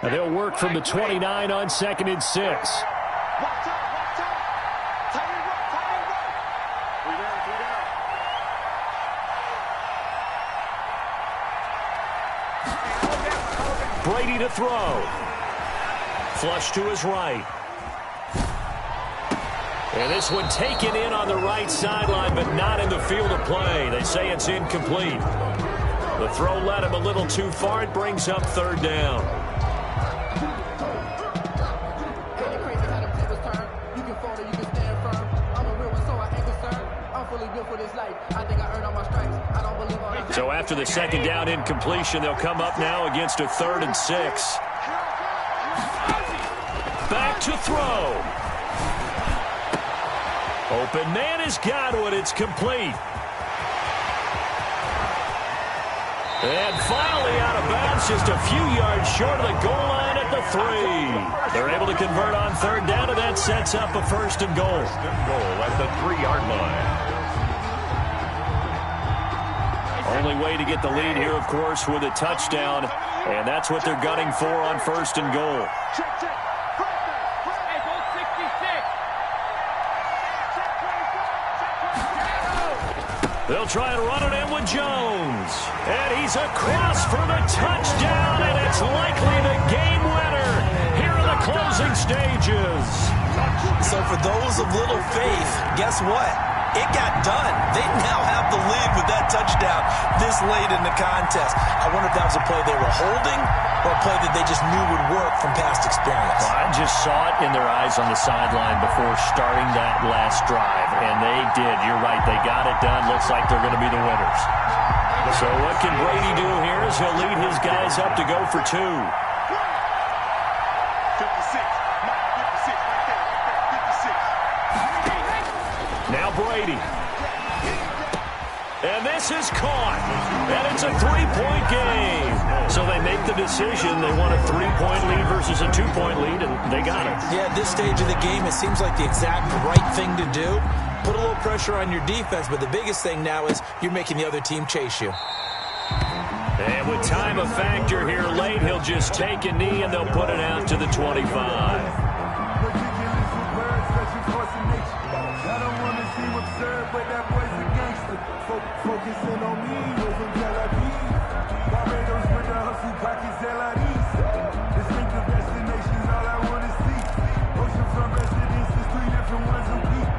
And they'll work from the 29 on 2nd and 6. Brady to throw. Flush to his right. And this one taken in on the right sideline, but not in the field of play. They say it's incomplete. The throw led him a little too far. It brings up third down. So after the second down incompletion, they'll come up now against a 3rd and 6. Back to throw. Open man has got one. It's complete. And finally out of bounds, just a few yards short of the goal line at the 3. They're able to convert on third down, and that sets up a first and goal. First and goal at the 3-yard line. Only way to get the lead here, of course, with a touchdown, and that's what they're gunning for on first and goal. They'll try and run it in with Jones. And he's across for the touchdown, and it's likely the game winner here in the closing stages. So for those of little faith, guess what? It got done. They now have the lead with that touchdown this late in the contest. I wonder if that was a play they were holding or a play that they just knew would work from past experience. Well, I just saw it in their eyes on the sideline before starting that last drive, and they did. You're right. They got it done. Looks like they're going to be the winners. So what can Brady do here is he'll lead his guys up to go for 2. 56. Right there. 56. Now Brady. And this is caught. And it's a 3-point game. So they make the decision. They want a 3-point lead versus a 2-point lead, and they got it. Yeah, at this stage of the game, it seems like the exact right thing to do. Put a little pressure on your defense, but the biggest thing now is you're making the other team chase you. And with time a factor here late, he'll just take a knee, and they'll put it out to the 25. Focusing on me, wasn't Tel Aviv. Barbados with the hustle, pockets LIDs. Distinctive destinations, all I want to see. Oceanfront residences, 3 different ones a week.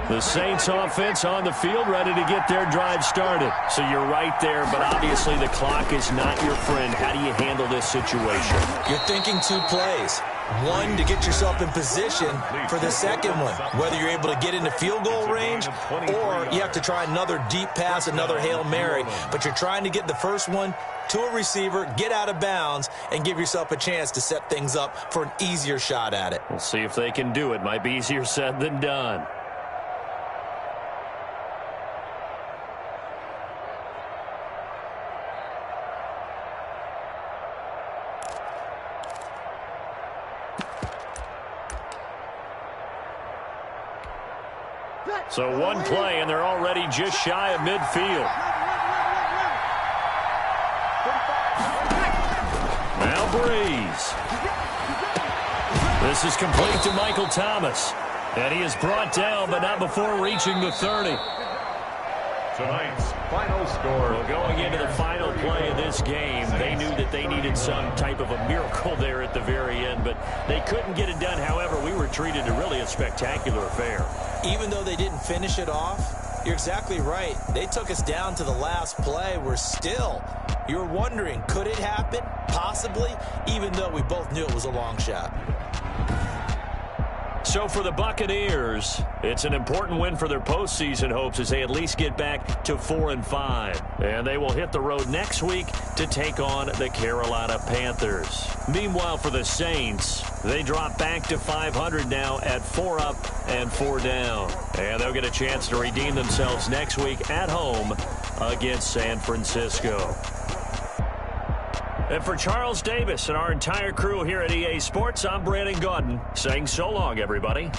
The Saints offense on the field, ready to get their drive started. So you're right there, but obviously the clock is not your friend. How do you handle this situation? You're thinking 2 plays. One, to get yourself in position for the second one, whether you're able to get into field goal range or you have to try another deep pass, another Hail Mary. But you're trying to get the first one to a receiver, get out of bounds, and give yourself a chance to set things up for an easier shot at it. We'll see if they can do it. Might be easier said than done. So one play, and they're already just shy of midfield. Now Breeze. This is complete to Michael Thomas. And he is brought down, but not before reaching the 30. Tonight's final score. Well, going into the final play of this game, they knew that they needed some type of a miracle there at the very end, but they couldn't get it done. However, we were treated to really a spectacular affair. Even though they didn't finish it off, you're exactly right. They took us down to the last play. We're still, you're wondering, could it happen? Possibly, even though we both knew it was a long shot. So for the Buccaneers, it's an important win for their postseason hopes as they at least get back to 4-5. And they will hit the road next week to take on the Carolina Panthers. Meanwhile, for the Saints, they drop back to 500 now at 4 up and 4 down. And they'll get a chance to redeem themselves next week at home against San Francisco. And for Charles Davis and our entire crew here at EA Sports, I'm Brandon Gaudin saying so long, everybody.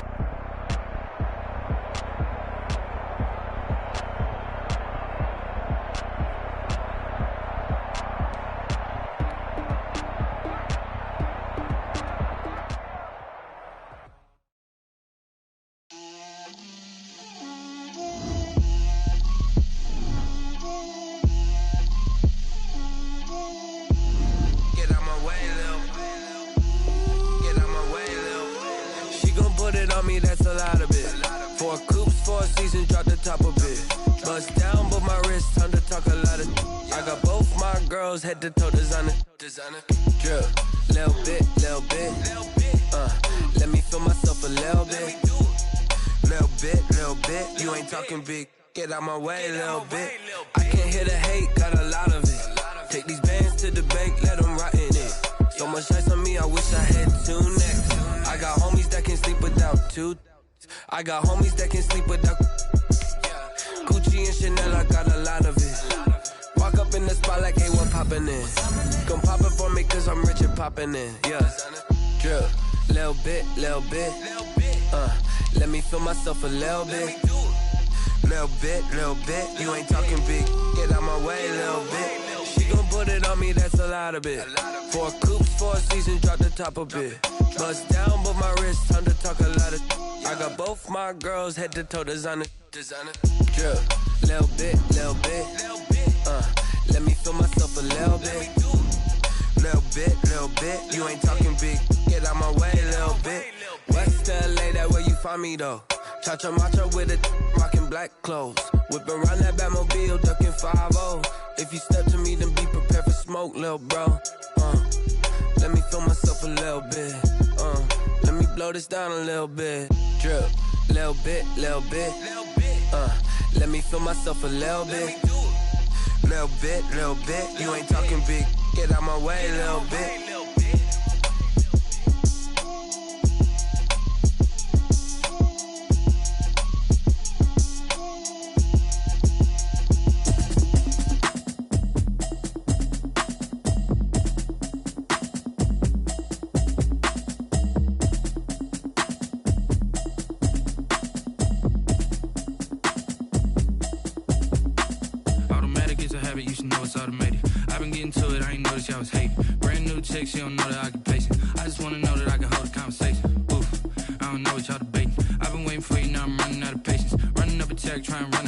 That's a lot of it. 4 coops, 4 seasons, drop the top of it. Bust down, but my wrist, time to talk a lot of. I got both my girls head to toe designer. Drip, little bit. Let me feel myself a little bit. Little bit. You ain't talking big. Get out my way, little bit. I can't hear the hate, got a lot of it. Take these bands to the bank, let them rot in it. So much ice on me, I wish I had 2 necks. I got homies that can sleep without 2. I got homies that can sleep without Gucci and Chanel, I got a lot of it. Walk up in the spot like, hey, what poppin' in? Gon' pop it for me cause I'm rich and poppin' in. Yeah, drip, little bit, little bit. Let me feel myself a little bit. Little bit. You ain't talking big. Get out my way, little bit. She gon' put it on me, that's a lot of it. 4 coops, 4 seasons, drop the top a bit. Bust down, but my wrist, time to talk a lot of. I got both my girls head to toe designer. Drip, little bit. Let me feel myself a little bit. Little bit. You ain't talking big. Get out my way, little bit. West LA, that where you find me though. Cha-cha macha with it, rockin' black clothes. Whippin' around that Batmobile, duckin' 5-0. If you step to me, then be prepared for smoke, lil' bro. Let me feel myself a little bit. Let me blow this down a little bit. Drip, little bit. Let me feel myself a little bit. Little bit. You ain't talking big. Get out my way, little bit. You should know it's automated. I've been getting to it, I ain't noticed y'all was hating. Brand new chick, she don't know the occupation. I just wanna know that I can hold a conversation. Oof, I don't know what y'all debating. I've been waiting for you, now I'm running out of patience. Running up a check, trying to run